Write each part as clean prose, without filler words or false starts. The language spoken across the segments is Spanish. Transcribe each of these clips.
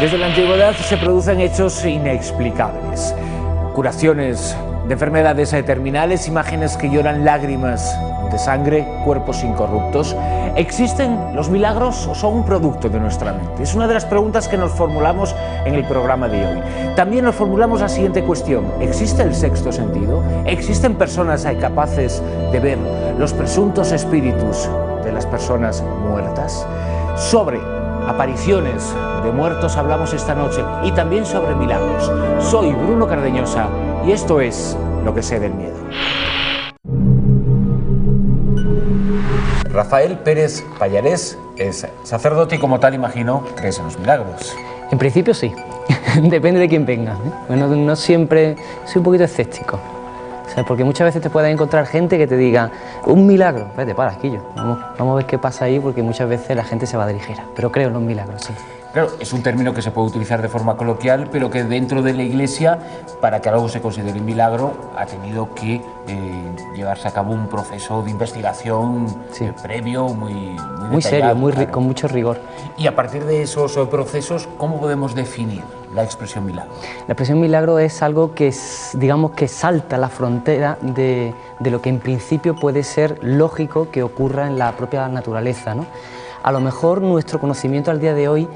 Desde la antigüedad se producen hechos inexplicables. Curaciones de enfermedades terminales, imágenes que lloran lágrimas de sangre, cuerpos incorruptos. ¿Existen los milagros o son un producto de nuestra mente? Es una de las preguntas que nos formulamos en el programa de hoy. También nos formulamos la siguiente cuestión: ¿existe el sexto sentido? ¿Existen personas capaces de ver los presuntos espíritus de las personas muertas? Sobre apariciones de muertos hablamos esta noche y también sobre milagros. Soy Bruno Cardeñosa y esto es Lo que sé del miedo. Rafael Pérez Pallarés es sacerdote y como tal, imagino, crees en los milagros. En principio sí, depende de quién venga, ¿eh? Bueno, no siempre, soy un poquito escéptico. O sea, porque muchas veces te puedes encontrar gente que te diga un milagro. Espérate, para, Quillo, vamos a ver qué pasa ahí, porque muchas veces la gente se va de ligera. Pero creo en los milagros, sí. Claro, es un término que se puede utilizar de forma coloquial, pero que dentro de la Iglesia, para que algo se considere milagro, ha tenido que llevarse a cabo un proceso de investigación previo, muy serio, claro. Con mucho rigor. Y a partir de esos procesos, ¿cómo podemos definir la expresión milagro? La expresión milagro es algo que, digamos, que salta la frontera de lo que en principio puede ser lógico que ocurra en la propia naturaleza, ¿no? A lo mejor nuestro conocimiento al día de hoy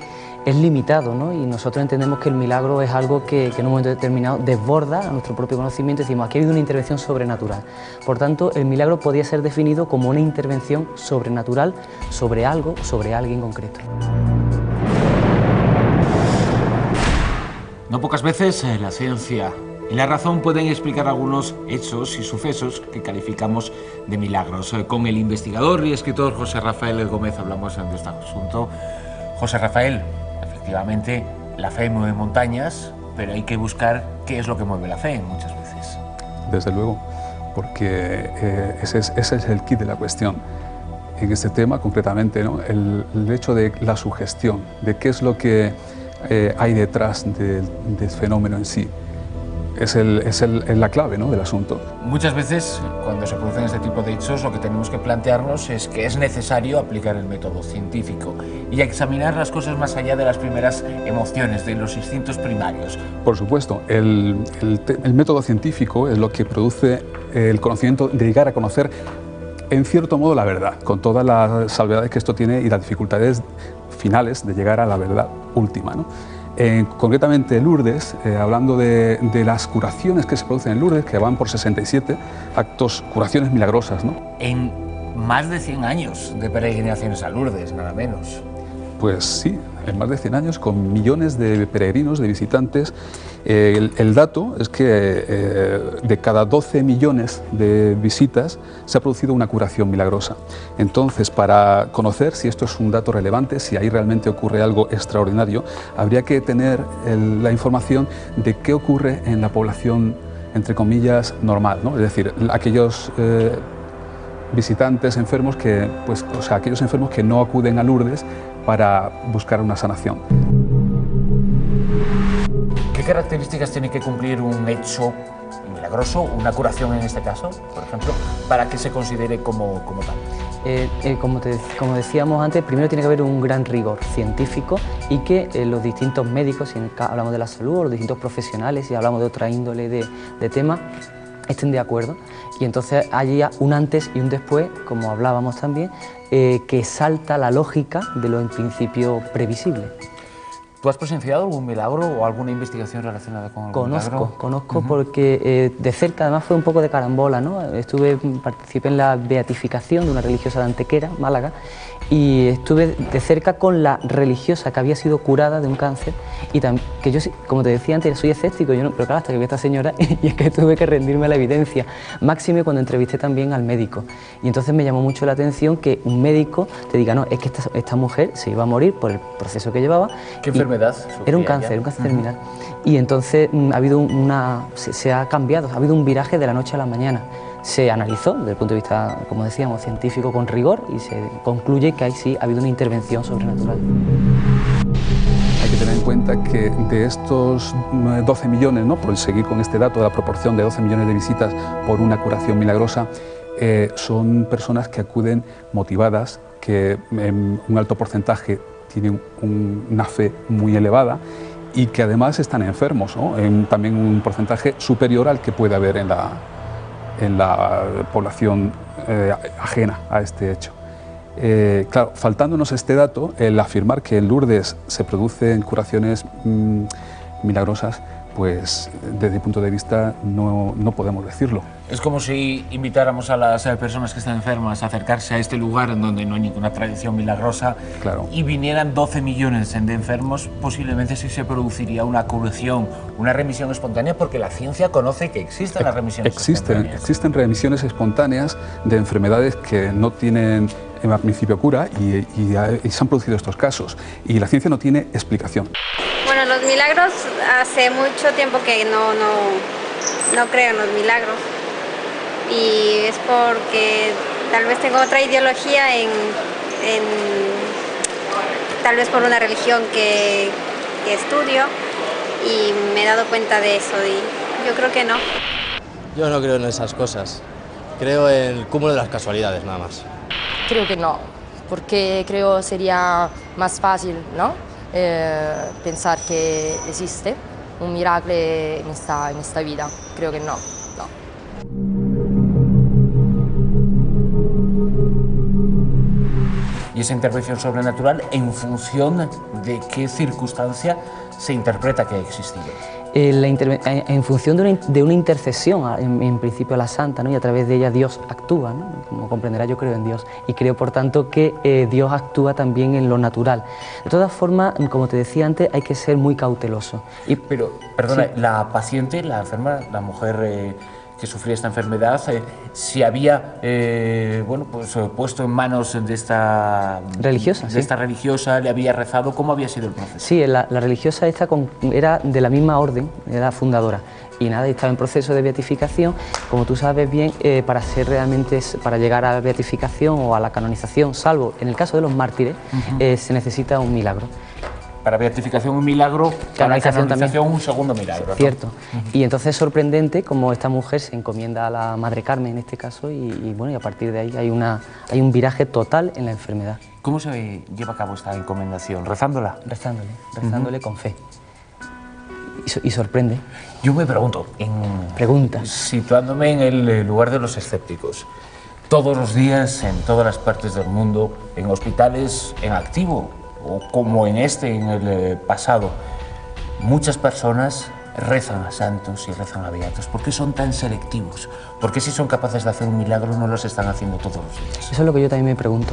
es limitado, ¿no? Y nosotros entendemos que el milagro es algo que en un momento determinado desborda a nuestro propio conocimiento y decimos, aquí ha habido una intervención sobrenatural. Por tanto, el milagro podría ser definido como una intervención sobrenatural sobre algo, sobre alguien concreto. No pocas veces la ciencia y la razón pueden explicar algunos hechos y sucesos que calificamos de milagros. Con el investigador y escritor José Rafael Gómez hablamos de este asunto. José Rafael, efectivamente, la fe mueve montañas, pero hay que buscar qué es lo que mueve la fe muchas veces. Desde luego, porque ese es el quid de la cuestión. En este tema, concretamente, ¿no? el hecho de la sugestión, de qué es lo que hay detrás del fenómeno en sí. Es la clave, ¿no?, del asunto. Muchas veces, cuando se producen este tipo de hechos, lo que tenemos que plantearnos es que es necesario aplicar el método científico y examinar las cosas más allá de las primeras emociones, de los instintos primarios. Por supuesto, el método científico es lo que produce el conocimiento de llegar a conocer, en cierto modo, la verdad, con todas las salvedades que esto tiene y las dificultades finales de llegar a la verdad última, ¿no? Concretamente Lourdes, hablando de las curaciones que se producen en Lourdes, que van por 67 actos, curaciones milagrosas, ¿no? En más de 100 años de peregrinaciones a Lourdes, nada menos. Pues sí, en más de 100 años, con millones de peregrinos, de visitantes. El dato es que de cada 12 millones de visitas se ha producido una curación milagrosa. Entonces, para conocer si esto es un dato relevante, si ahí realmente ocurre algo extraordinario, habría que tener la información de qué ocurre en la población, entre comillas, normal, ¿no? Es decir, aquellos visitantes enfermos que, pues, o sea, aquellos enfermos que no acuden a Lourdes para buscar una sanación. ¿Qué características tiene que cumplir un hecho milagroso, una curación en este caso, por ejemplo, para que se considere como tal? Como decíamos antes, primero tiene que haber un gran rigor científico y que los distintos médicos, si hablamos de la salud, o los distintos profesionales, si hablamos de otra índole de temas, estén de acuerdo, y entonces haya un antes y un después, como hablábamos también, que salta la lógica de lo en principio previsible. ¿Tú has presenciado algún milagro o alguna investigación relacionada con algún milagro? Conozco porque de cerca, además fue un poco de carambola, ¿no? Participé en la beatificación de una religiosa de Antequera, Málaga, y estuve de cerca con la religiosa que había sido curada de un cáncer y que yo, como te decía antes, soy escéptico, pero claro, hasta que vi a esta señora y es que tuve que rendirme a la evidencia, máxime cuando entrevisté también al médico. Y entonces me llamó mucho la atención que un médico te diga, no, es que esta mujer se iba a morir por el proceso que llevaba. ¿Qué enfermedad? Era un cáncer terminal. Y entonces ha habido se ha cambiado, ha habido un viraje de la noche a la mañana. Se analizó desde el punto de vista, como decíamos, científico con rigor y se concluye que ahí sí ha habido una intervención sobrenatural. Hay que tener en cuenta que de estos 12 millones, ¿no?, por seguir con este dato de la proporción de 12 millones de visitas por una curación milagrosa, son personas que acuden motivadas, que en un alto porcentaje tienen una fe muy elevada y que además están enfermos, ¿no? También un porcentaje superior al que puede haber en la población ajena a este hecho. Claro, faltándonos este dato, el afirmar que en Lourdes se producen curaciones milagrosas, pues desde mi punto de vista no podemos decirlo. Es como si invitáramos a las personas que están enfermas a acercarse a este lugar en donde no hay ninguna tradición milagrosa, claro, y vinieran 12 millones de enfermos, posiblemente sí se produciría una curación, una remisión espontánea, porque la ciencia conoce que existen las remisiones espontáneas. Existen remisiones espontáneas de enfermedades que no tienen al principio cura y se han producido estos casos y la ciencia no tiene explicación. Bueno, los milagros hace mucho tiempo que no creo en los milagros y es porque tal vez tengo otra ideología tal vez por una religión que estudio y me he dado cuenta de eso y yo creo que no. Yo no creo en esas cosas, creo en el cúmulo de las casualidades nada más. Creo que no, porque creo sería más fácil, ¿no? Pensar que existe un milagro en esta vida. Creo que no. Y esa intervención sobrenatural, ¿en función de qué circunstancia se interpreta que ha existido? En función de una intercesión, en principio a la santa, ¿no? Y a través de ella Dios actúa, ¿no? Como comprenderá, yo creo en Dios y creo por tanto que Dios actúa también en lo natural. De todas formas, como te decía antes, hay que ser muy cauteloso. Pero, perdona, sí. La paciente, la enferma, la mujer que sufría esta enfermedad, si había puesto en manos de esta religiosa, esta religiosa, le había rezado, ¿cómo había sido el proceso? Sí, la religiosa esta era de la misma orden, era fundadora y nada, estaba en proceso de beatificación, como tú sabes bien, para llegar a la beatificación o a la canonización, salvo en el caso de los mártires, se necesita un milagro. Para beatificación un milagro, para canonización un segundo milagro. Cierto. Y entonces es sorprendente como esta mujer se encomienda a la Madre Carmen en este caso y a partir de ahí hay un viraje total en la enfermedad. ¿Cómo se lleva a cabo esta encomendación? ¿Rezándola? Rezándole con fe. Y sorprende. Yo me pregunto, situándome en el lugar de los escépticos, todos los días, en todas las partes del mundo, en hospitales en activo, o como en el pasado, muchas personas rezan a santos y rezan a beatos. ¿Por qué son tan selectivos? ¿Por qué si son capaces de hacer un milagro no los están haciendo todos los días? Eso es lo que yo también me pregunto.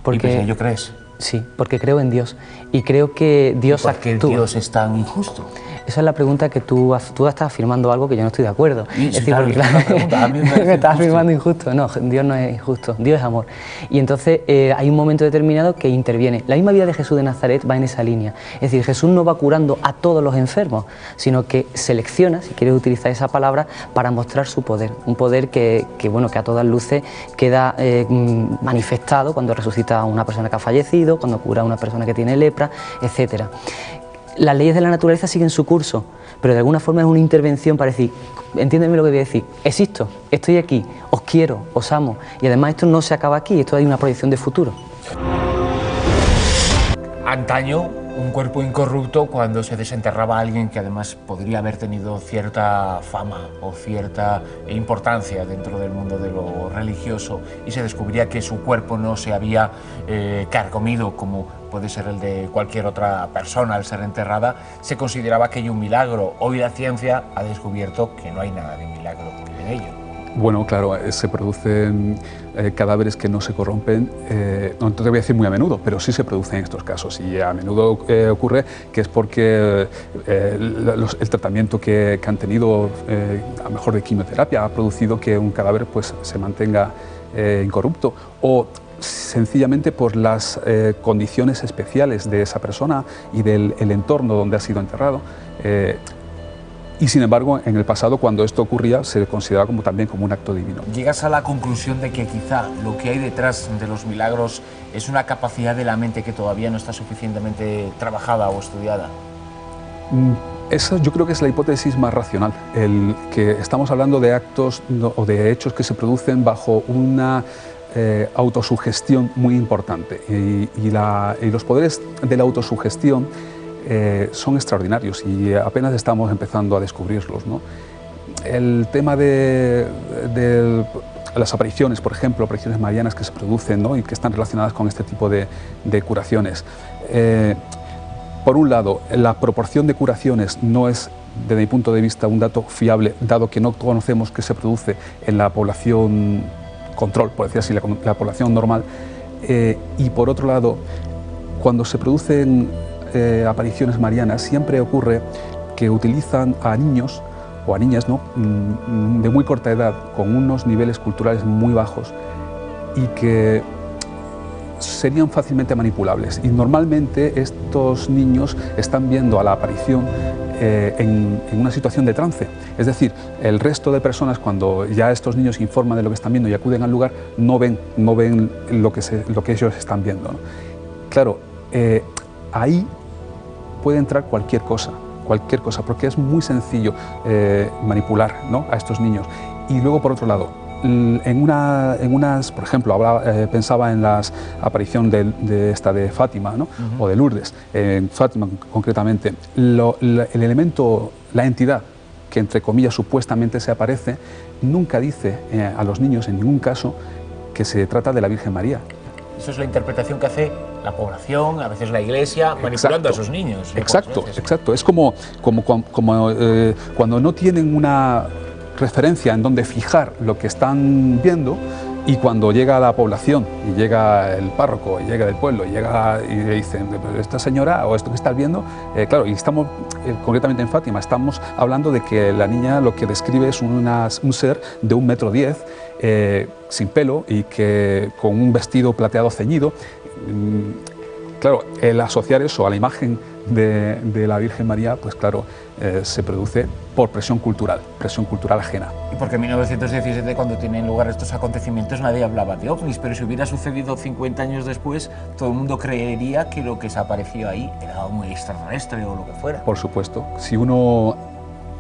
Porque, ¿y por qué crees? Sí, porque creo en Dios y creo que Dios actúa. ¿Por qué Dios es tan injusto? Esa es la pregunta que tú estás afirmando algo que yo no estoy de acuerdo. Sí, es decir, claro, a mí me estás afirmando injusto. No, Dios no es injusto, Dios es amor. Y entonces hay un momento determinado que interviene. La misma vida de Jesús de Nazaret va en esa línea. Es decir, Jesús no va curando a todos los enfermos, sino que selecciona, si quieres utilizar esa palabra, para mostrar su poder. Un poder que a todas luces queda manifestado cuando resucita a una persona que ha fallecido, cuando cura a una persona que tiene lepra, etcétera. Las leyes de la naturaleza siguen su curso, pero de alguna forma es una intervención para decir, entiéndeme lo que voy a decir, existo, estoy aquí, os quiero, os amo, y además esto no se acaba aquí, esto hay una proyección de futuro. Antaño, un cuerpo incorrupto, cuando se desenterraba a alguien que además podría haber tenido cierta fama o cierta importancia dentro del mundo de lo religioso y se descubría que su cuerpo no se había carcomido como puede ser el de cualquier otra persona al ser enterrada, se consideraba aquello un milagro. Hoy la ciencia ha descubierto que no hay nada de milagro en ello. Bueno, claro, se producen cadáveres que no se corrompen, no te voy a decir muy a menudo, pero sí se producen estos casos y a menudo ocurre que es porque el tratamiento que han tenido, a lo mejor de quimioterapia, ha producido que un cadáver pues, se mantenga incorrupto o sencillamente por las condiciones especiales de esa persona y del entorno donde ha sido enterrado. Y sin embargo, en el pasado, cuando esto ocurría, se consideraba también como un acto divino. ¿Llegas a la conclusión de que quizá lo que hay detrás de los milagros es una capacidad de la mente que todavía no está suficientemente trabajada o estudiada? Esa yo creo que es la hipótesis más racional, el que estamos hablando de actos o de hechos que se producen bajo una autosugestión muy importante y los poderes de la autosugestión son extraordinarios y apenas estamos empezando a descubrirlos, ¿no? El tema de las apariciones, por ejemplo, apariciones marianas que se producen, ¿no? Y que están relacionadas con este tipo de curaciones. Por un lado, la proporción de curaciones no es, desde mi punto de vista, un dato fiable, dado que no conocemos qué se produce en la población control, por decir así, la población normal. Y por otro lado, cuando se producen apariciones marianas, siempre ocurre que utilizan a niños o a niñas, ¿no?, de muy corta edad, con unos niveles culturales muy bajos y que serían fácilmente manipulables. Y normalmente estos niños están viendo a la aparición en una situación de trance. Es decir, el resto de personas, cuando ya estos niños informan de lo que están viendo y acuden al lugar, no ven lo que ellos están viendo, ¿no? Claro, ahí puede entrar cualquier cosa, porque es muy sencillo manipular, ¿no?, a estos niños. Y luego, por otro lado, por ejemplo, pensaba en la aparición de Fátima, ¿no?, o de Lourdes, en Fátima concretamente. El elemento, la entidad que entre comillas supuestamente se aparece, nunca dice a los niños en ningún caso que se trata de la Virgen María. Eso es la interpretación que hace la población, a veces la Iglesia, manipulando a esos niños. Exacto. Es como cuando no tienen una referencia en donde fijar lo que están viendo, y cuando llega la población y llega el párroco y llega del pueblo y le dicen, esta señora o esto que estás viendo, claro, y estamos concretamente en Fátima, estamos hablando de que la niña lo que describe es un ser de 1,10 m, sin pelo y que con un vestido plateado ceñido. Claro, el asociar eso a la imagen de la Virgen María, pues claro, se produce por presión cultural ajena. Y porque en 1917, cuando tienen lugar estos acontecimientos, nadie hablaba de ovnis, pero si hubiera sucedido 50 años después, todo el mundo creería que lo que se apareció ahí era un extraterrestre o lo que fuera. Por supuesto, si uno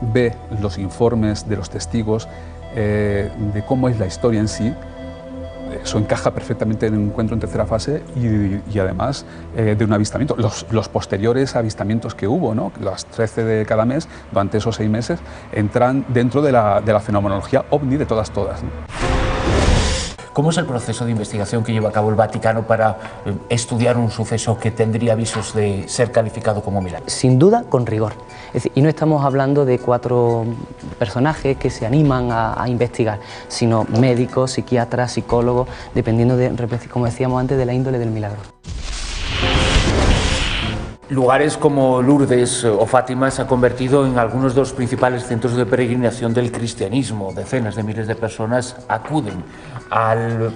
ve los informes de los testigos de cómo es la historia en sí, eso encaja perfectamente en un encuentro en tercera fase y además de un avistamiento. Los posteriores avistamientos que hubo, ¿no?, las 13 de cada mes, durante esos 6 meses, entran dentro de la fenomenología ovni de todas, ¿no? ¿Cómo es el proceso de investigación que lleva a cabo el Vaticano para estudiar un suceso que tendría visos de ser calificado como milagro? Sin duda, con rigor. Es decir, y no estamos hablando de 4 personajes que se animan a investigar, sino médicos, psiquiatras, psicólogos, dependiendo de, como decíamos antes, de la índole del milagro. Lugares como Lourdes o Fátima se han convertido en algunos de los principales centros de peregrinación del cristianismo. Decenas de miles de personas acuden al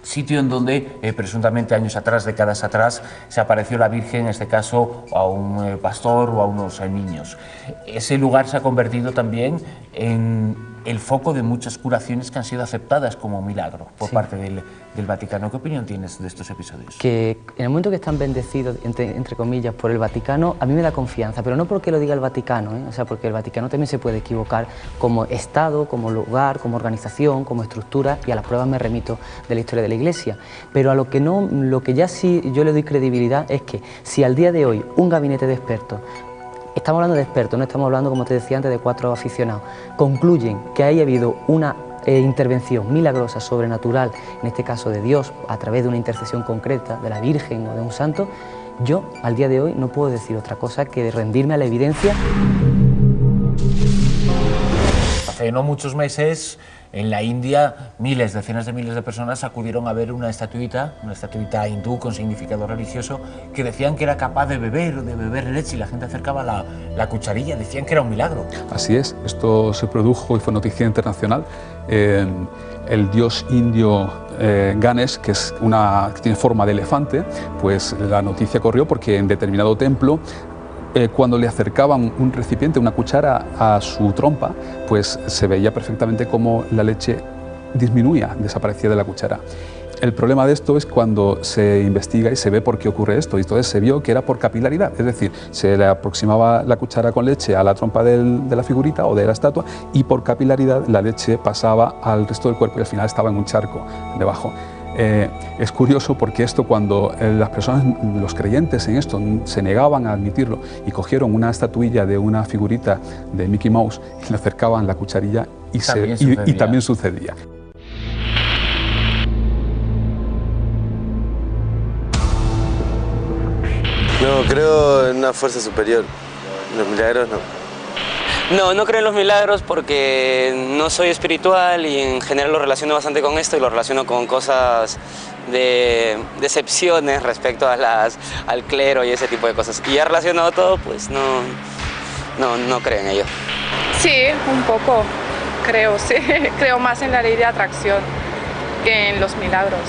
sitio en donde presuntamente años atrás, décadas atrás, se apareció la Virgen, en este caso a un pastor o a unos niños. Ese lugar se ha convertido también en el foco de muchas curaciones que han sido aceptadas como milagro por parte del Vaticano. ¿Qué opinión tienes de estos episodios? Que en el momento que están bendecidos, entre comillas, por el Vaticano, a mí me da confianza, pero no porque lo diga el Vaticano, o sea, porque el Vaticano también se puede equivocar como Estado, como lugar, como organización, como estructura, y a las pruebas me remito de la historia de la Iglesia. Pero a lo que ya sí yo le doy credibilidad es que si al día de hoy un gabinete de expertos, estamos hablando de expertos, no estamos hablando, como te decía antes, de 4 aficionados, concluyen que haya habido una intervención milagrosa, sobrenatural, en este caso de Dios, a través de una intercesión concreta de la Virgen o de un santo, yo al día de hoy no puedo decir otra cosa que rendirme a la evidencia. Hace no muchos meses, en la India, decenas de miles de personas acudieron a ver una estatuita hindú con significado religioso, que decían que era capaz de beber leche, y la gente acercaba la cucharilla, decían que era un milagro. Así es, esto se produjo y fue noticia internacional. El dios indio Ganesh, que tiene forma de elefante, pues la noticia corrió porque en determinado templo, cuando le acercaban un recipiente, una cuchara a su trompa, pues se veía perfectamente cómo la leche disminuía, desaparecía de la cuchara. El problema de esto es cuando se investiga y se ve por qué ocurre esto, y entonces se vio que era por capilaridad, es decir, se le aproximaba la cuchara con leche a la trompa de la figurita o de la estatua, y por capilaridad la leche pasaba al resto del cuerpo y al final estaba en un charco debajo. Es curioso porque esto, cuando las personas, los creyentes en esto, se negaban a admitirlo y cogieron una estatuilla de una figurita de Mickey Mouse y le acercaban la cucharilla y también sucedía. No, creo en una fuerza superior. Los milagros no. No creo en los milagros porque no soy espiritual y en general lo relaciono bastante con esto y lo relaciono con cosas de decepciones respecto a al clero y ese tipo de cosas. Y ya relacionado todo, pues no creo en ello. Sí, un poco, creo, sí. Creo más en la ley de atracción que en los milagros.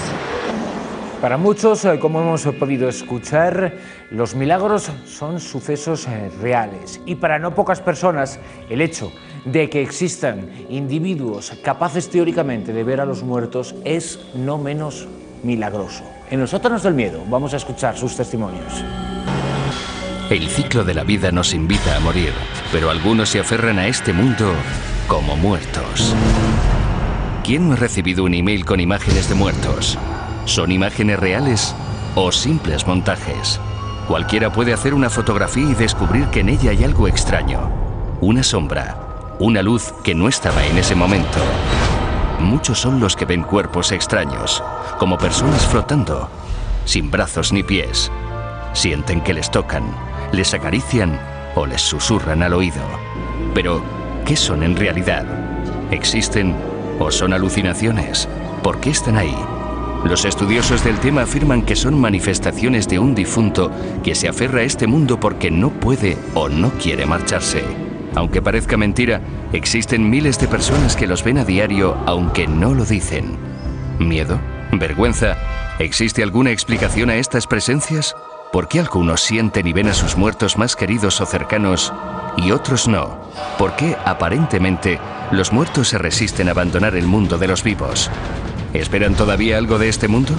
Para muchos, como hemos podido escuchar, los milagros son sucesos reales y para no pocas personas el hecho de que existan individuos capaces teóricamente de ver a los muertos es no menos milagroso. En los sótanos del miedo vamos a escuchar sus testimonios. El ciclo de la vida nos invita a morir, pero algunos se aferran a este mundo como muertos. ¿Quién no ha recibido un email con imágenes de muertos? ¿Son imágenes reales o simples montajes? Cualquiera puede hacer una fotografía y descubrir que en ella hay algo extraño. Una sombra, una luz que no estaba en ese momento. Muchos son los que ven cuerpos extraños, como personas flotando, sin brazos ni pies. Sienten que les tocan, les acarician o les susurran al oído. Pero, ¿qué son en realidad? ¿Existen o son alucinaciones? ¿Por qué están ahí? Los estudiosos del tema afirman que son manifestaciones de un difunto que se aferra a este mundo porque no puede o no quiere marcharse. Aunque parezca mentira, existen miles de personas que los ven a diario aunque no lo dicen. ¿Miedo? ¿Vergüenza? ¿Existe alguna explicación a estas presencias? ¿Por qué algunos sienten y ven a sus muertos más queridos o cercanos y otros no? ¿Por qué, aparentemente, los muertos se resisten a abandonar el mundo de los vivos? ¿Esperan todavía algo de este mundo?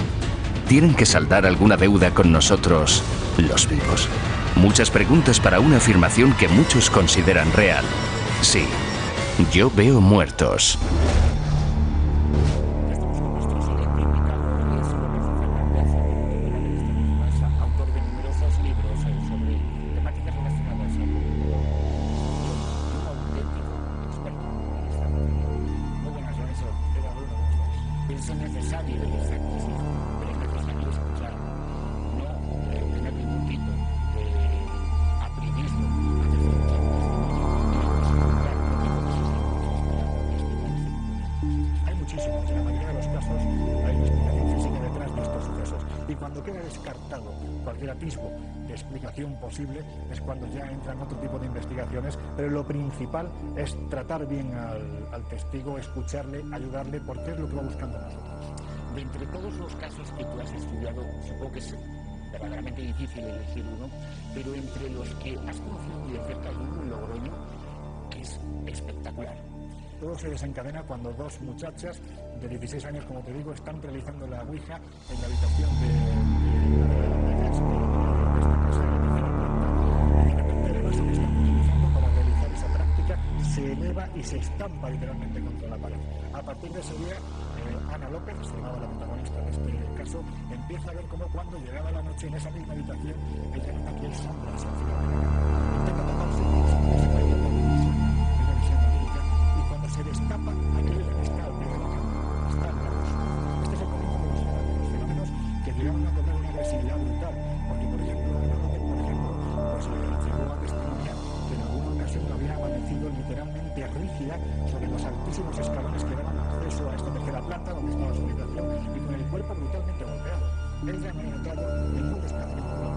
¿Tienen que saldar alguna deuda con nosotros, los vivos? Muchas preguntas para una afirmación que muchos consideran real. Sí, yo veo muertos. Es necesario escuchar, pero es necesario escuchar, no tener ningún tipo de apriorismo antes de escuchar Hay muchísimos, en la mayoría de los casos hay una explicación física detrás de estos sucesos y cuando queda descartado cualquier atisbo de explicación posible es cuando ya entran otro tipo de investigaciones, pero lo principal es tratar bien al testigo, escucharle, ayudarle, porque es lo que va buscando nosotros. De entre todos los casos que tú has estudiado, supongo que es verdaderamente difícil elegir uno, pero entre los que has conocido muy de cerca hay uno en Logroño que es espectacular. Todo se desencadena cuando dos muchachas de 16 años, como te digo, están realizando la ouija en la habitación de esta casa de la tercera planta. Y de repente el vaso que están utilizando para realizar esa práctica se eleva y se estampa literalmente contra la pared. A partir de ese día, Ana López, se llamaba la protagonista de este caso, empieza a ver cómo cuando llegaba la noche en esa misma habitación, ella nota que hay sombras al final de la cama. Intenta taparse con esa visión magnífica y cuando se destapa, aquello ya no está al pie de la cama, está al lado. Este es el comienzo de los fenómenos que llegaron a cobrar una agresividad brutal, porque por ejemplo, Ana López, pues llegó a testimoniar que en alguna ocasión había amanecido literalmente rígida sobre los altísimos escalones que daban acceso a esta tercera planta donde estaba su habitación y con el cuerpo brutalmente golpeado. Ella no ha notado ningún desplazamiento de la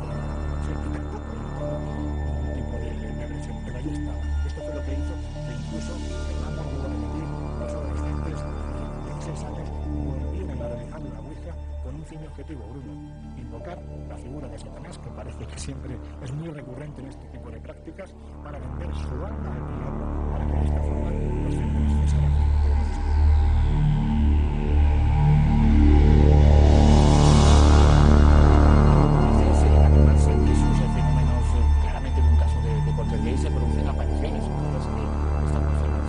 siempre tampoco ningún tipo de agresión, pero ahí estaba. Esto fue lo que hizo que incluso Fernando, vuelvo a repetir, los adolescentes de 16 años volvieron a realizar la ouija con un fin objetivo, Bruno: invocar la figura de Satanás, que parece que siempre es muy recurrente en este tipo de prácticas, para vender su alma al diablo, para que de esta forma los fenómenos cesaran. Además, esos fenómenos, claramente en un caso de poltergeist se producen apariciones, como las que estamos haciendo,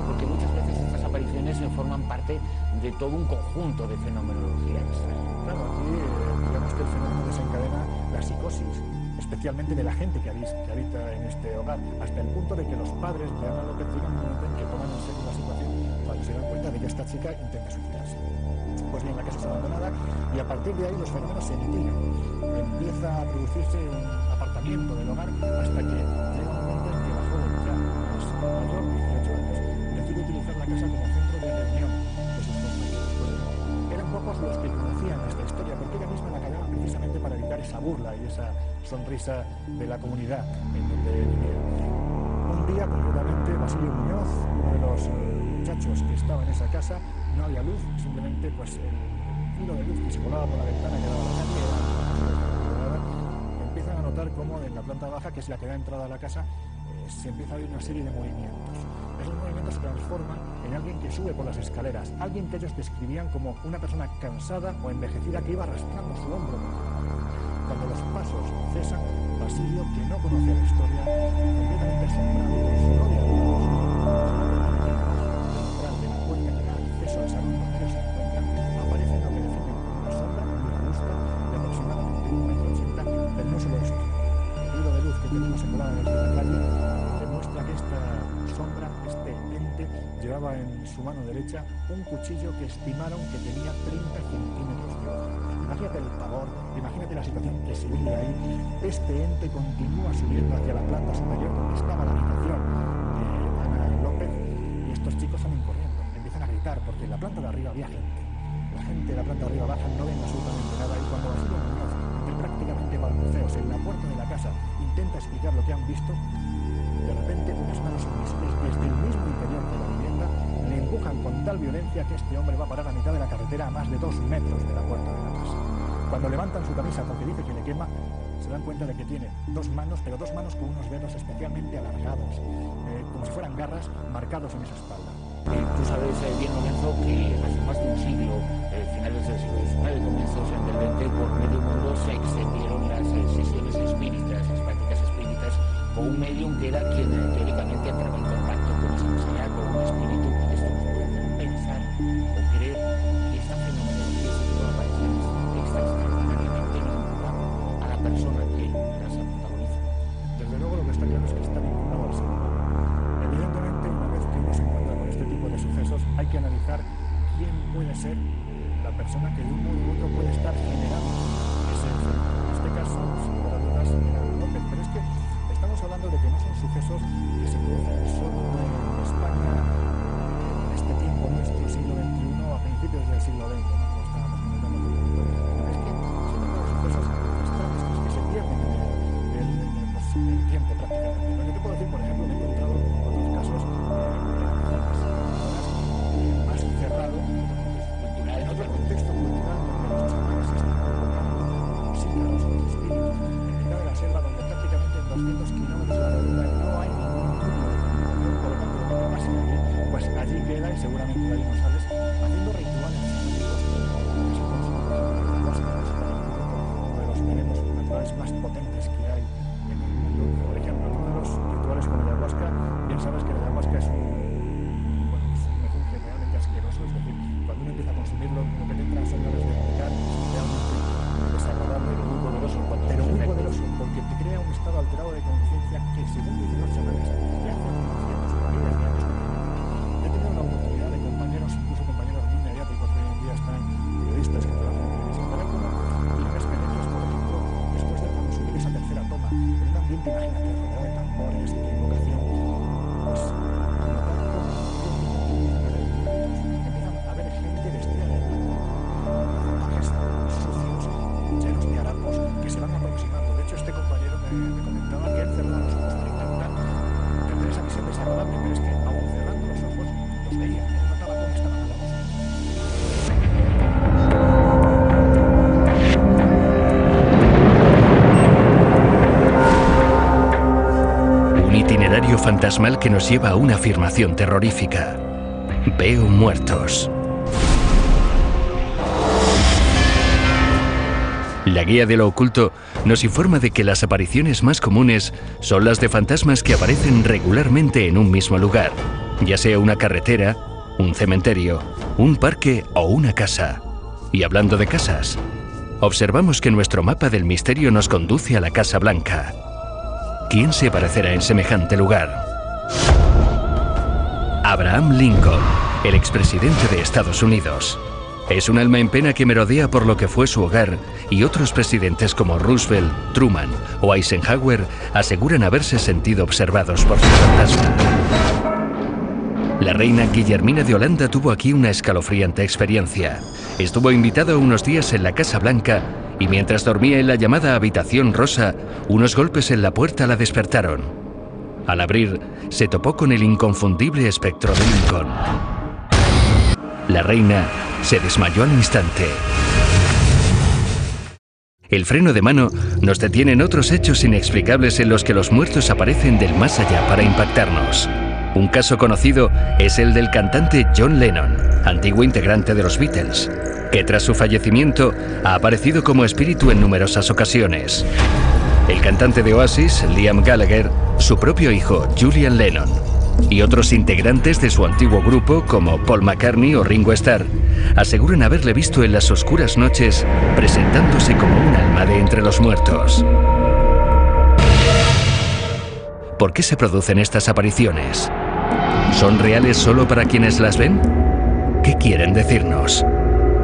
porque muchas veces estas apariciones forman parte de todo un conjunto de fenomenología extraña. Claro, aquí digamos que el fenómeno desencadena la psicosis, especialmente de la gente que habita en este hogar, hasta el punto de que los padres de Ana López llegan un momento en que toman en serio la situación cuando se dan cuenta de que esta chica intenta suicidarse. Pues bien, la casa es abandonada y a partir de ahí los fenómenos se mitigan. Empieza a producirse un apartamiento del hogar hasta que llega un momento en que la joven, ya es mayor, 18 años, decide utilizar la casa como centro de reunión de sus compañeros. Pues eran pocos los que conocían esta historia, porque ella misma la callaba precisamente para evitar esa burla y esa sonrisa de la comunidad en donde vivía. Un día, concretamente, Basilio Muñoz, uno de los muchachos que estaba en esa casa, no había luz, simplemente pues el hilo de luz que se colaba por la ventana que daba a la calle empiezan a notar cómo en la planta baja, que es la que da entrada a la casa, se empieza a oír una serie de movimientos. Esos movimientos se transforman en alguien que sube por las escaleras, alguien que ellos describían como una persona cansada o envejecida que iba arrastrando su hombro. Cuando los pasos cesan, Basilio, que no conocía la historia, completamente asombrado con su novia de la puerta que da acceso al salón donde ellos se encuentran, aparece lo que definen como una sombra muy robusta de aproximadamente 1,80 m del no solo esto. El hilo de luz que tenemos secolada desde la calle demuestra que esta sombra, este ente, llevaba en su mano derecha un cuchillo que estimaron que tenía 30 centímetros de hoja. Imagínate el pavor, imagínate la situación que se vive ahí. Este ente continúa subiendo hacia la planta superior donde estaba la habitación de Ana López y estos chicos salen corriendo, empiezan a gritar porque en la planta de arriba había gente. La gente de la planta de arriba baja, no ven absolutamente nada y cuando Basilio Muñoz, entre prácticamente balbuceos en la puerta de la casa, intenta explicar lo que han visto, de repente unas manos invisibles desde el mismo interior de la vivienda le empujan con tal violencia que este hombre va a parar a mitad de la carretera a más de 2 metros de la puerta de la casa. Cuando levantan su camisa porque dice que le quema, se dan cuenta de que tiene 2 manos, pero 2 manos con unos dedos especialmente alargados, como si fueran garras marcados en esa espalda. Tú sabes bien, Lorenzo, que hace más de un siglo, finales del siglo XIX, comienzos del XX, por medio mundo se extendieron las sesiones espíritas, las prácticas espíritas, con un medium que era quien teóricamente entraba en contacto con esa energía, con un espíritu. Esto nos puede hacer pensar o creer que esta fenomenología, este tipo de apariciones extraordinariamente vinculado a la persona que las protagoniza. Desde luego lo que está claro es que está vinculado al ser humano. Evidentemente, una vez que uno se encuentra con este tipo de sucesos, hay que analizar quién puede ser la persona que de un modo u otro puede estar generando ese fenómeno. En este caso, sin lugar a dudas, era López, pero es que estamos hablando de que no son sucesos que se producen solo en España en este tiempo nuestro, siglo XXI, a principios del siglo XX, ¿no? Como estábamos comentando hace un momento. Es que se trata de sucesos extraños que se pierden en el tiempo prácticamente. Lo que te puedo decir, por ejemplo, me he encontrado otros casos más cerrados, en otro contexto cultural, donde los chamanes están colocando símbolos, espíritus, en mitad de la selva, donde prácticamente en 200 kilómetros de la redonda no hay ningún tipo de comunicación, por lo tanto, lo que pasa allí, pues allí queda y seguramente de ahí no sales, haciendo rituales específicos que se consideran uno de los venenos naturales más potentes que hay en el mundo. Por ejemplo, uno de los rituales con la ayahuasca, bien sabes que la ayahuasca es un mejunje realmente asqueroso, es decir, cuando uno empieza a consumirlo, lo que te entran son ganas de vomitar, realmente desagradable, pero muy poderoso, porque te crea un estado alterado de conciencia que, según dicen los chamanes, te hace cientos o miles de años. He tenido la oportunidad de compañeros, incluso compañeros muy mediáticos que hoy en día están periodistas que trabajan en televisión, para ver cómo tienen experiencias, por ejemplo, después de consumir esa tercera toma, en un ambiente, imagínate, rodeado de tambores, de invocación, pues empiezan a ver gente vestida de ropajes sucios, llenos de harapos, que se van aproximando. De hecho, este compañero me comentaba que él cerraba los ojos para intentar tener esa visión desagradable, pero es que aún cerrando los ojos los veía, él notaba cómo estaban al lado. Un itinerario fantasmal que nos lleva a una afirmación terrorífica. Veo muertos. La guía de lo oculto nos informa de que las apariciones más comunes son las de fantasmas que aparecen regularmente en un mismo lugar, ya sea una carretera, un cementerio, un parque o una casa. Y hablando de casas, observamos que nuestro mapa del misterio nos conduce a la Casa Blanca. ¿Quién se aparecerá en semejante lugar? Abraham Lincoln, el expresidente de Estados Unidos. Es un alma en pena que merodea por lo que fue su hogar, y otros presidentes como Roosevelt, Truman o Eisenhower aseguran haberse sentido observados por su fantasma. La reina Guillermina de Holanda tuvo aquí una escalofriante experiencia. Estuvo invitada unos días en la Casa Blanca y mientras dormía en la llamada habitación rosa, unos golpes en la puerta la despertaron. Al abrir, se topó con el inconfundible espectro de Lincoln. La reina se desmayó al instante. El freno de mano nos detiene en otros hechos inexplicables en los que los muertos aparecen del más allá para impactarnos. Un caso conocido es el del cantante John Lennon, antiguo integrante de los Beatles, que tras su fallecimiento ha aparecido como espíritu en numerosas ocasiones. El cantante de Oasis, Liam Gallagher, su propio hijo, Julian Lennon, y otros integrantes de su antiguo grupo, como Paul McCartney o Ringo Starr, aseguran haberle visto en las oscuras noches presentándose como un alma de entre los muertos. ¿Por qué se producen estas apariciones? ¿Son reales solo para quienes las ven? ¿Qué quieren decirnos?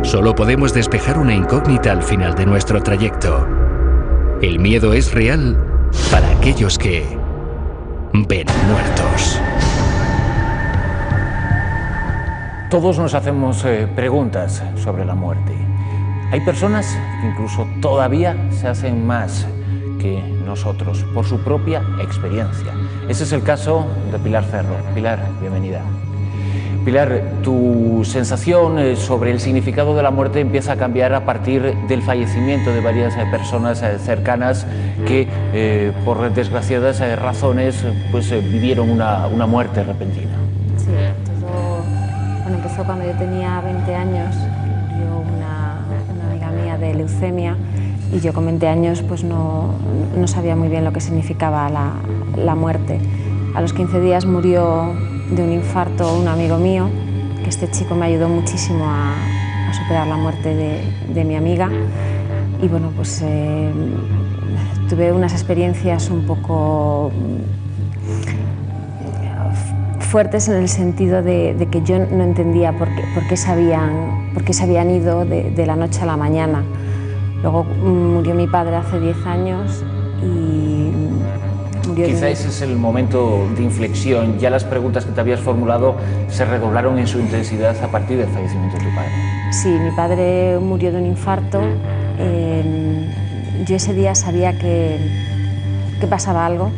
Solo podemos despejar una incógnita al final de nuestro trayecto. El miedo es real para aquellos que ven muertos. Todos nos hacemos preguntas sobre la muerte. Hay personas que incluso todavía se hacen más que nosotros por su propia experiencia. Ese es el caso de Pilar Ferro. Pilar, bienvenida. Pilar, tu sensación sobre el significado de la muerte empieza a cambiar a partir del fallecimiento de varias personas cercanas que, por desgraciadas razones, pues vivieron una muerte repentina. Sí, todo empezó cuando yo tenía 20 años. Murió una amiga mía de leucemia y yo con 20 años pues no sabía muy bien lo que significaba la muerte. A los 15 días murió de un infarto un amigo mío, que este chico me ayudó muchísimo a superar la muerte de mi amiga. Y bueno, pues tuve unas experiencias un poco fuertes en el sentido de que yo no entendía por qué se habían ido de la noche a la mañana. Luego murió mi padre hace 10 años y murió... Quizá ese es el momento de inflexión. Ya las preguntas que te habías formulado se redoblaron en su intensidad a partir del fallecimiento de tu padre. Sí, mi padre murió de un infarto. Yo ese día sabía que pasaba algo.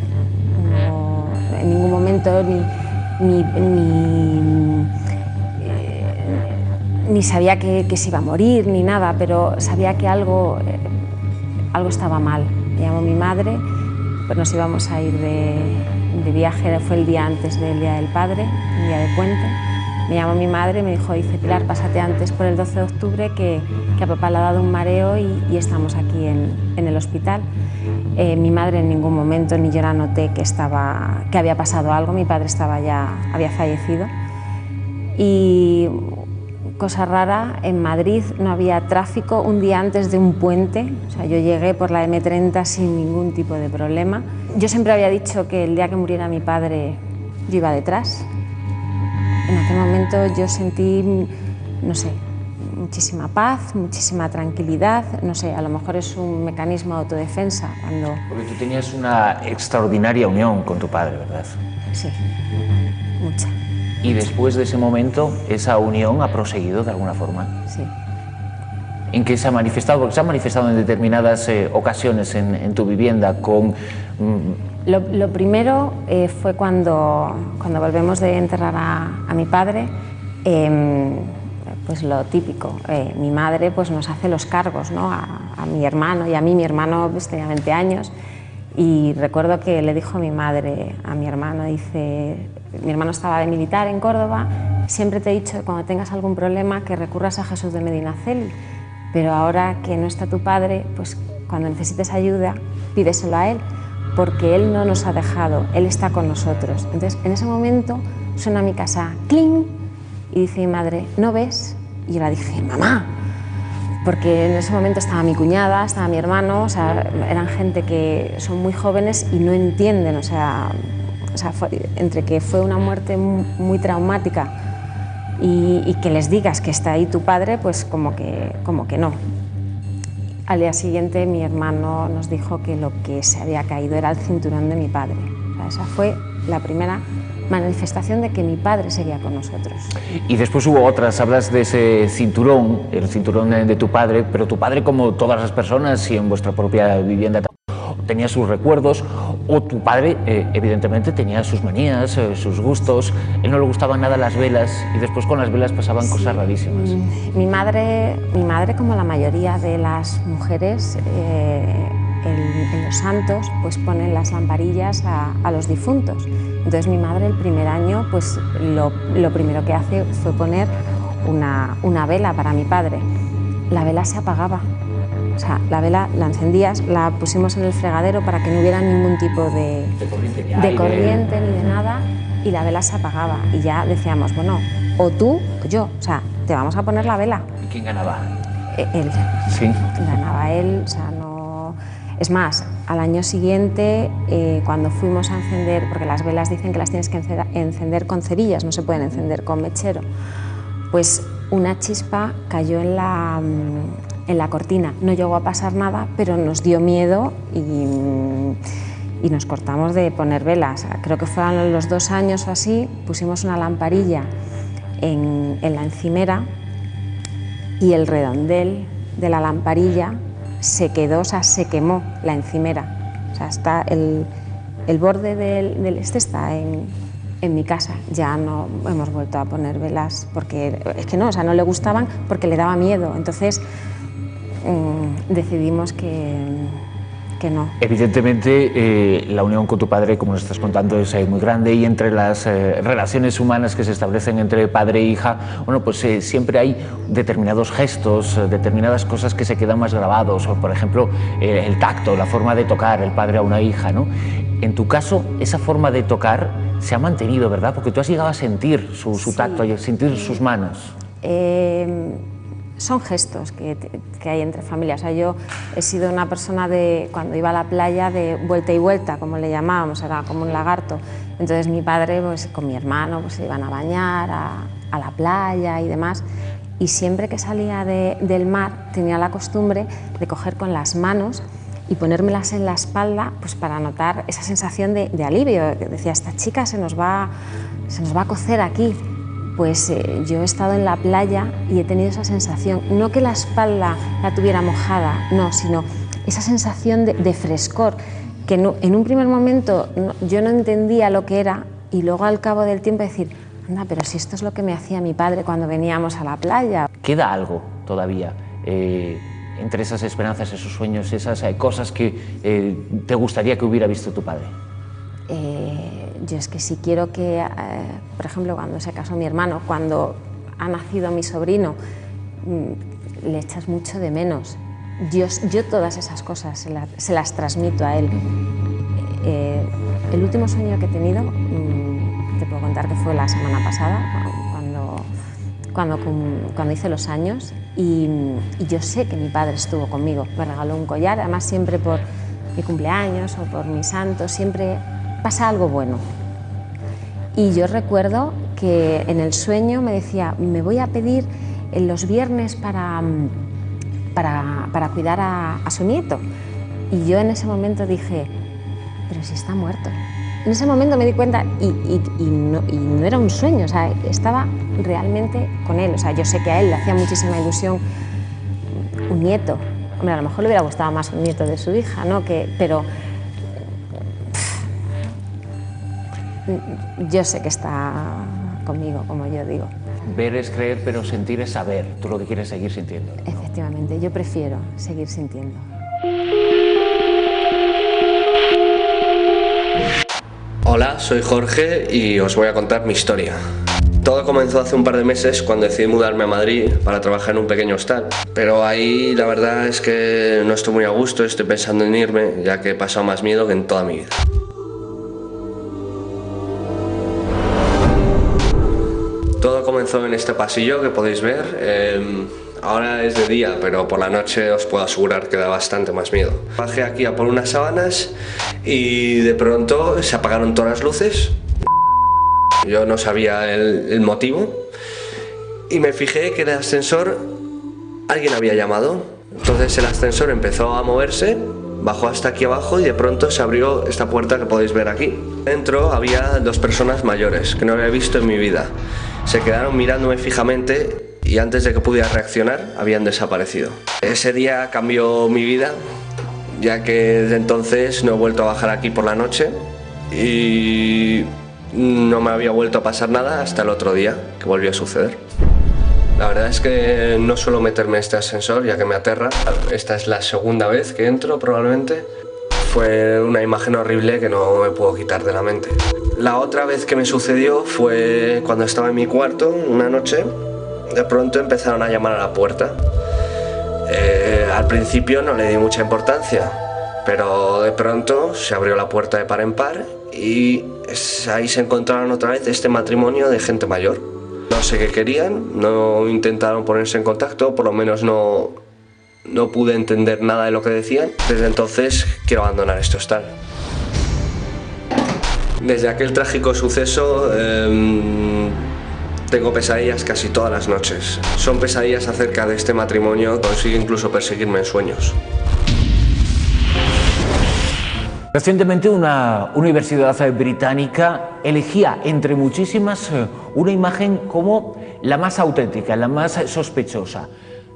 No, en ningún momento ni sabía que se iba a morir ni nada, pero sabía que algo estaba mal. Me llamó mi madre, pues nos íbamos a ir de viaje, fue el día antes del Día del Padre, un día de puente. Me llamó mi madre y me dijo, dice, Pilar, pásate antes por el 12 de octubre que a papá le ha dado un mareo y estamos aquí en el hospital. Mi madre en ningún momento, ni yo la noté que había pasado algo, mi padre había fallecido. Y cosa rara, en Madrid no había tráfico un día antes de un puente, o sea, yo llegué por la M30 sin ningún tipo de problema. Yo siempre había dicho que el día que muriera mi padre yo iba detrás. En aquel momento yo sentí, no sé, muchísima paz, muchísima tranquilidad, no sé, a lo mejor es un mecanismo de autodefensa cuando... Porque tú tenías una extraordinaria unión con tu padre, ¿verdad? Sí, mucha. Y después de ese momento, esa unión ha proseguido de alguna forma. Sí. ¿En qué se ha manifestado? Porque se ha manifestado en determinadas ocasiones en tu vivienda con... Lo primero fue cuando volvemos de enterrar a mi padre, pues lo típico, mi madre pues nos hace los cargos, ¿no? a mi hermano y a mí. Mi hermano pues, tenía 20 años y recuerdo que le dijo mi madre a mi hermano, dice, mi hermano estaba de militar en Córdoba, siempre te he dicho que cuando tengas algún problema que recurras a Jesús de Medinaceli, pero ahora que no está tu padre, pues cuando necesites ayuda, pídeselo a él, porque él no nos ha dejado, él está con nosotros. Entonces, en ese momento suena a mi casa, ¡cling! Y dice mi madre, ¿no ves? Y yo le dije, mamá, porque en ese momento estaba mi cuñada, estaba mi hermano, o sea, eran gente que son muy jóvenes y no entienden, o sea entre que fue una muerte muy traumática y que les digas que está ahí tu padre, pues como que no. Al día siguiente mi hermano nos dijo que lo que se había caído era el cinturón de mi padre. O sea, esa fue la primera manifestación de que mi padre seguía con nosotros. Y después hubo otras, hablas de ese cinturón, el cinturón de tu padre, pero tu padre, como todas las personas y en vuestra propia vivienda, tenía sus recuerdos, o tu padre evidentemente tenía sus manías, sus gustos, él no le gustaban nada las velas y después con las velas pasaban cosas rarísimas. Mi madre, como la mayoría de las mujeres, en los santos pues ponen las lamparillas a los difuntos. Entonces mi madre el primer año pues lo primero que hace fue poner una vela para mi padre. La vela se apagaba. O sea, la vela la encendías, la pusimos en el fregadero para que no hubiera ningún tipo de corriente ni de nada, y la vela se apagaba. Y ya decíamos, bueno, o tú o yo, o sea, te vamos a poner la vela. ¿Y quién ganaba? Él. Sí. Ganaba él, o sea, no... Es más, al año siguiente, cuando fuimos a encender, porque las velas dicen que las tienes que encender con cerillas, no se pueden encender con mechero, pues una chispa cayó en la cortina. No llegó a pasar nada, pero nos dio miedo y nos cortamos de poner velas. Creo que fueron los 2 años o así, pusimos una lamparilla en la encimera y el redondel de la lamparilla se quedó, o sea, se quemó la encimera. O sea, está el borde del está en mi casa. Ya no hemos vuelto a poner velas porque es que no, o sea, no le gustaban porque le daba miedo. Entonces decidimos que no. Evidentemente la unión con tu padre, como nos estás contando, es muy grande, y entre las relaciones humanas que se establecen entre padre e hija, bueno, pues siempre hay determinados gestos, determinadas cosas que se quedan más grabados, o por ejemplo el tacto, la forma de tocar el padre a una hija, ¿no? En tu caso, esa forma de tocar se ha mantenido, ¿verdad? Porque tú has llegado a sentir su tacto, a sentir sus manos. Son gestos que hay entre familias. O sea, yo he sido una persona cuando iba a la playa de vuelta y vuelta, como le llamábamos, era como un lagarto. Entonces mi padre pues, con mi hermano pues, se iban a bañar a la playa y demás, y siempre que salía del mar tenía la costumbre de coger con las manos y ponérmelas en la espalda pues, para notar esa sensación de alivio. Decía, esta chica se nos va a cocer aquí. Pues yo he estado en la playa y he tenido esa sensación, no que la espalda la tuviera mojada, no, sino esa sensación de frescor, que no, en un primer momento yo no entendía lo que era, y luego al cabo del tiempo decir, anda, pero si esto es lo que me hacía mi padre cuando veníamos a la playa. ¿Queda algo todavía entre esas esperanzas, esos sueños, esas cosas que te gustaría que hubiera visto tu padre? Yo es que si quiero que, por ejemplo, cuando se casó mi hermano, cuando ha nacido mi sobrino, le echas mucho de menos. Yo todas esas cosas se las transmito a él. El último sueño que he tenido, te puedo contar que fue la semana pasada, cuando hice los años, y yo sé que mi padre estuvo conmigo. Me regaló un collar, además siempre por mi cumpleaños o por mi santo, siempre pasa algo bueno. Y yo recuerdo que en el sueño me decía, me voy a pedir en los viernes para cuidar a su nieto. Y yo en ese momento dije, pero si está muerto. En ese momento me di cuenta y no era un sueño, o sea, estaba realmente con él. O sea, yo sé que a él le hacía muchísima ilusión un nieto. Hombre, a lo mejor le hubiera gustado más un nieto de su hija, ¿no? Pero yo sé que está conmigo, como yo digo. Ver es creer, pero sentir es saber. Tú lo que quieres es seguir sintiendo, ¿no? Efectivamente, yo prefiero seguir sintiendo. Hola, soy Jorge y os voy a contar mi historia. Todo comenzó hace un par de meses cuando decidí mudarme a Madrid para trabajar en un pequeño hostal. Pero ahí la verdad es que no estoy muy a gusto, estoy pensando en irme, ya que he pasado más miedo que en toda mi vida. Todo comenzó en este pasillo que podéis ver. Ahora es de día, pero por la noche os puedo asegurar que da bastante más miedo. Bajé aquí a por unas sábanas y de pronto se apagaron todas las luces. Yo no sabía el motivo y me fijé que el ascensor alguien había llamado. Entonces el ascensor empezó a moverse, bajó hasta aquí abajo y de pronto se abrió esta puerta que podéis ver aquí. Dentro había dos personas mayores que no había visto en mi vida. Se quedaron mirándome fijamente y antes de que pudiera reaccionar habían desaparecido. Ese día cambió mi vida, ya que desde entonces no he vuelto a bajar aquí por la noche y no me había vuelto a pasar nada hasta el otro día que volvió a suceder. La verdad es que no suelo meterme en este ascensor ya que me aterra. Esta es la segunda vez que entro probablemente. Fue una imagen horrible que no me puedo quitar de la mente. La otra vez que me sucedió fue cuando estaba en mi cuarto una noche. De pronto empezaron a llamar a la puerta. Al principio no le di mucha importancia, pero de pronto se abrió la puerta de par en par y ahí se encontraron otra vez este matrimonio de gente mayor. No sé qué querían, no intentaron ponerse en contacto, por lo menos no pude entender nada de lo que decían. Desde entonces quiero abandonar este hostal. Desde aquel trágico suceso tengo pesadillas casi todas las noches. Son pesadillas acerca de este matrimonio, consigue incluso perseguirme en sueños. Recientemente una universidad británica elegía entre muchísimas una imagen como la más auténtica, la más sospechosa.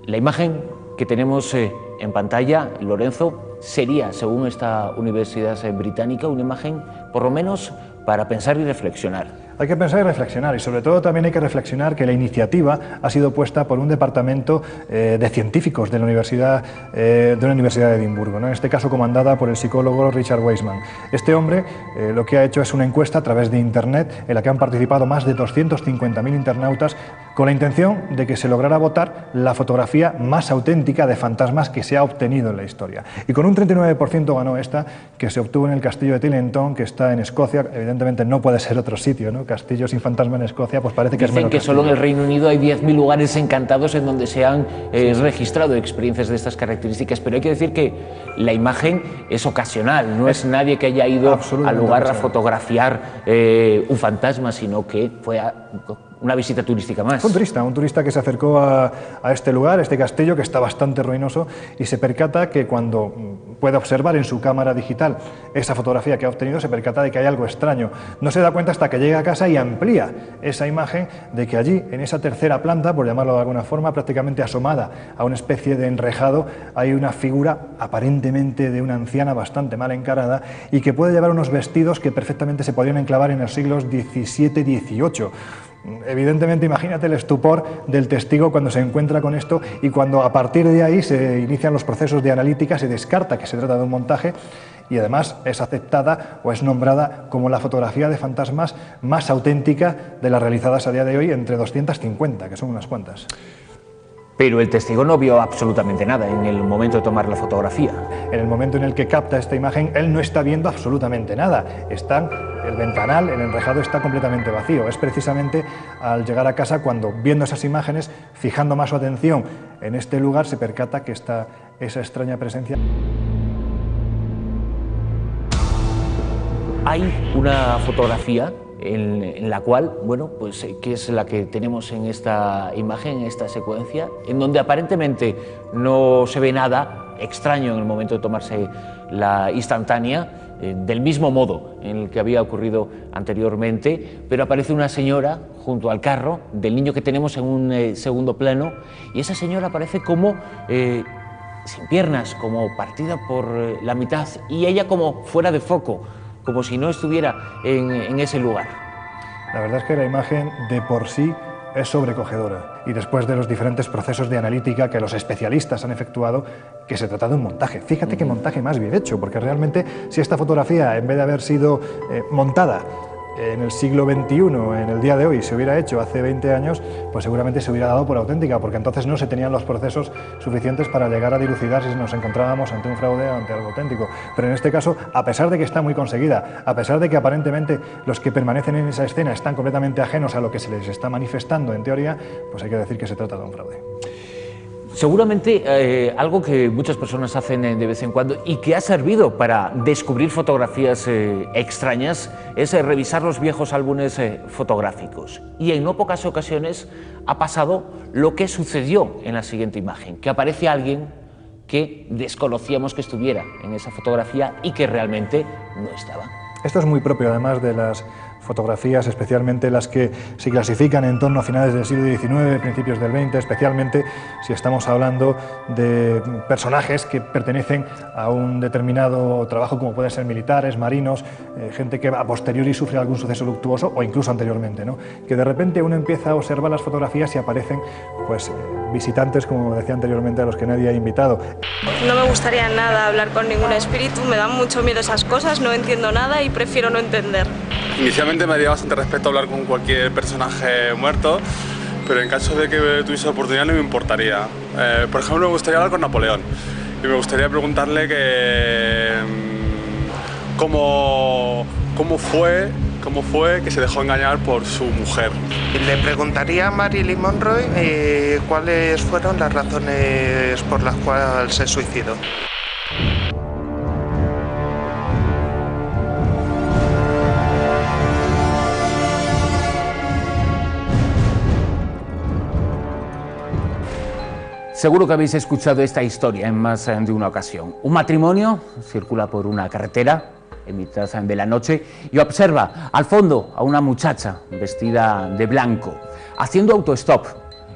La imagen que tenemos en pantalla, Lorenzo, sería, según esta universidad británica, una imagen por lo menos para pensar y reflexionar. Hay que pensar y reflexionar, y sobre todo también hay que reflexionar que la iniciativa ha sido puesta por un departamento de científicos de la Universidad de Edimburgo, ¿no? En este caso comandada por el psicólogo Richard Wiseman. Este hombre lo que ha hecho es una encuesta a través de Internet en la que han participado más de 250.000 internautas con la intención de que se lograra votar la fotografía más auténtica de fantasmas que se ha obtenido en la historia. Y con un 39% ganó esta, que se obtuvo en el castillo de Tillington, que está en Escocia. Evidentemente no puede ser otro sitio, ¿no? Castillos sin fantasma en Escocia, pues parece que es menos. Dicen que solo en el Reino Unido hay 10.000 lugares encantados en donde se han registrado experiencias de estas características, pero hay que decir que la imagen es ocasional, no es nadie que haya ido al lugar a fotografiar un fantasma, sino que fue una visita turística más. Un turista que se acercó a este lugar, a este castillo que está bastante ruinoso, y se percata que cuando puede observar en su cámara digital esa fotografía que ha obtenido, se percata de que hay algo extraño. No se da cuenta hasta que llega a casa y amplía esa imagen de que allí, en esa tercera planta, por llamarlo de alguna forma, prácticamente asomada a una especie de enrejado, hay una figura aparentemente de una anciana bastante mal encarada y que puede llevar unos vestidos que perfectamente se podrían enclavar en los siglos XVII-XVIII. Evidentemente, imagínate el estupor del testigo cuando se encuentra con esto y cuando a partir de ahí se inician los procesos de analítica, se descarta que se trata de un montaje y además es aceptada o es nombrada como la fotografía de fantasmas más auténtica de las realizadas a día de hoy, entre 250, que son unas cuantas. Pero el testigo no vio absolutamente nada en el momento de tomar la fotografía. En el momento en el que capta esta imagen, él no está viendo absolutamente nada. El ventanal, el enrejado está completamente vacío. Es precisamente al llegar a casa cuando, viendo esas imágenes, fijando más su atención en este lugar, se percata que está esa extraña presencia. Hay una fotografía en la cual, bueno, pues que es la que tenemos en esta imagen, en esta secuencia, en donde aparentemente no se ve nada extraño en el momento de tomarse la instantánea, del mismo modo en el que había ocurrido anteriormente, pero aparece una señora junto al carro del niño que tenemos en un segundo plano, y esa señora aparece como sin piernas, como partida por la mitad, y ella como fuera de foco, como si no estuviera en ese lugar. La verdad es que la imagen de por sí es sobrecogedora, y después de los diferentes procesos de analítica que los especialistas han efectuado, que se trata de un montaje. Fíjate qué montaje más bien hecho, porque realmente si esta fotografía, en vez de haber sido montada en el siglo XXI, en el día de hoy, se hubiera hecho hace 20 años, pues seguramente se hubiera dado por auténtica, porque entonces no se tenían los procesos suficientes para llegar a dilucidar si nos encontrábamos ante un fraude o ante algo auténtico. Pero en este caso, a pesar de que está muy conseguida, a pesar de que aparentemente los que permanecen en esa escena están completamente ajenos a lo que se les está manifestando en teoría, pues hay que decir que se trata de un fraude. Seguramente algo que muchas personas hacen de vez en cuando y que ha servido para descubrir fotografías extrañas es revisar los viejos álbumes fotográficos. Y en no pocas ocasiones ha pasado lo que sucedió en la siguiente imagen, que aparece alguien que desconocíamos que estuviera en esa fotografía y que realmente no estaba. Esto es muy propio además de las fotografías, especialmente las que se clasifican en torno a finales del siglo XIX, principios del XX, especialmente si estamos hablando de personajes que pertenecen a un determinado trabajo, como pueden ser militares, marinos, gente que a posteriori sufre algún suceso luctuoso o incluso anteriormente, ¿no? Que de repente uno empieza a observar las fotografías y aparecen pues, visitantes, como decía anteriormente, a los que nadie ha invitado. No me gustaría nada hablar con ningún espíritu, me dan mucho miedo esas cosas, no entiendo nada y prefiero no entender. Inicialmente me daría bastante respeto hablar con cualquier personaje muerto, pero en caso de que tuviese oportunidad no me importaría. Por ejemplo, me gustaría hablar con Napoleón y me gustaría preguntarle cómo fue que se dejó engañar por su mujer. Le preguntaría a Marilyn Monroe cuáles fueron las razones por las cuales se suicidó. Seguro que habéis escuchado esta historia en más de una ocasión. Un matrimonio circula por una carretera en mitad de la noche y observa al fondo a una muchacha vestida de blanco haciendo autostop.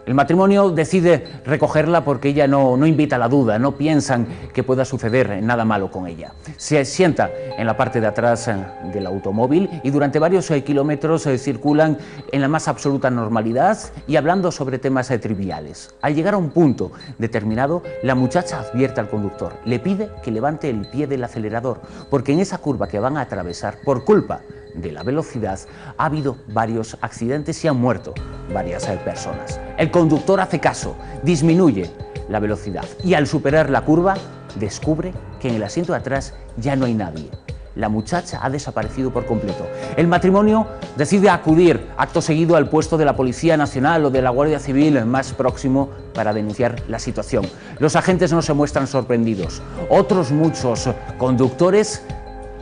El matrimonio decide recogerla porque ella no invita a la duda, no piensan que pueda suceder nada malo con ella. Se sienta en la parte de atrás del automóvil y durante varios kilómetros circulan en la más absoluta normalidad y hablando sobre temas triviales. Al llegar a un punto determinado, la muchacha advierte al conductor, le pide que levante el pie del acelerador, porque en esa curva que van a atravesar, por culpa de la velocidad, ha habido varios accidentes y han muerto varias personas. El conductor hace caso, disminuye la velocidad y al superar la curva descubre que en el asiento de atrás ya no hay nadie. La muchacha ha desaparecido por completo. El matrimonio decide acudir acto seguido al puesto de la Policía Nacional o de la Guardia Civil más próximo para denunciar la situación. Los agentes no se muestran sorprendidos. Otros muchos conductores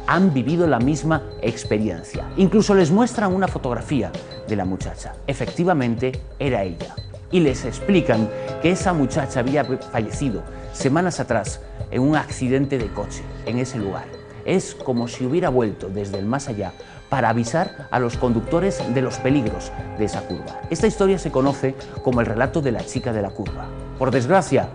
han vivido la misma experiencia. Incluso les muestran una fotografía de la muchacha. Efectivamente, era ella. Y les explican que esa muchacha había fallecido semanas atrás en un accidente de coche en ese lugar. Es como si hubiera vuelto desde el más allá para avisar a los conductores de los peligros de esa curva. Esta historia se conoce como el relato de la chica de la curva. Por desgracia,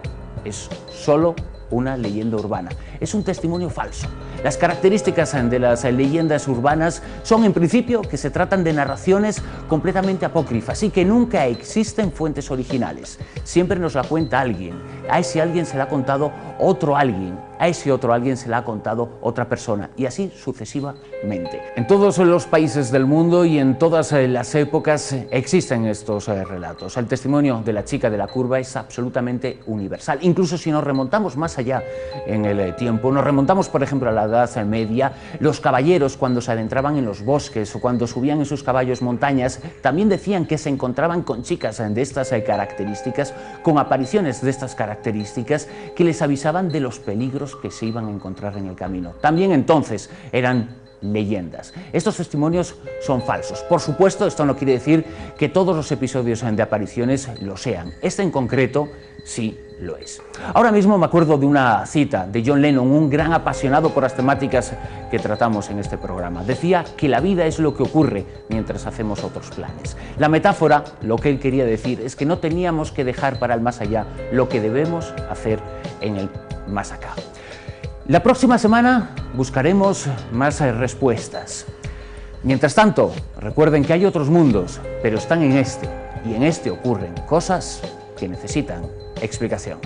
es solo una leyenda urbana. Es un testimonio falso. Las características de las leyendas urbanas son en principio que se tratan de narraciones completamente apócrifas y que nunca existen fuentes originales. Siempre nos la cuenta alguien. A ese alguien se la ha contado otro alguien. A ese otro alguien se la ha contado otra persona y así sucesivamente. En todos los países del mundo y en todas las épocas existen estos relatos. El testimonio de la chica de la curva es absolutamente universal. Incluso si nos remontamos más allá en el tiempo, nos remontamos por ejemplo a la Edad Media, los caballeros cuando se adentraban en los bosques o cuando subían en sus caballos montañas también decían que se encontraban con chicas de estas características, con apariciones de estas características que les avisaban de los peligros que se iban a encontrar en el camino. También entonces eran leyendas. Estos testimonios son falsos. Por supuesto, esto no quiere decir que todos los episodios de apariciones lo sean. Este en concreto sí lo es. Ahora mismo me acuerdo de una cita de John Lennon, un gran apasionado por las temáticas que tratamos en este programa. Decía que la vida es lo que ocurre mientras hacemos otros planes. La metáfora, lo que él quería decir, es que no teníamos que dejar para el más allá lo que debemos hacer en el más acá. La próxima semana buscaremos más respuestas. Mientras tanto, recuerden que hay otros mundos, pero están en este, y en este ocurren cosas que necesitan explicación.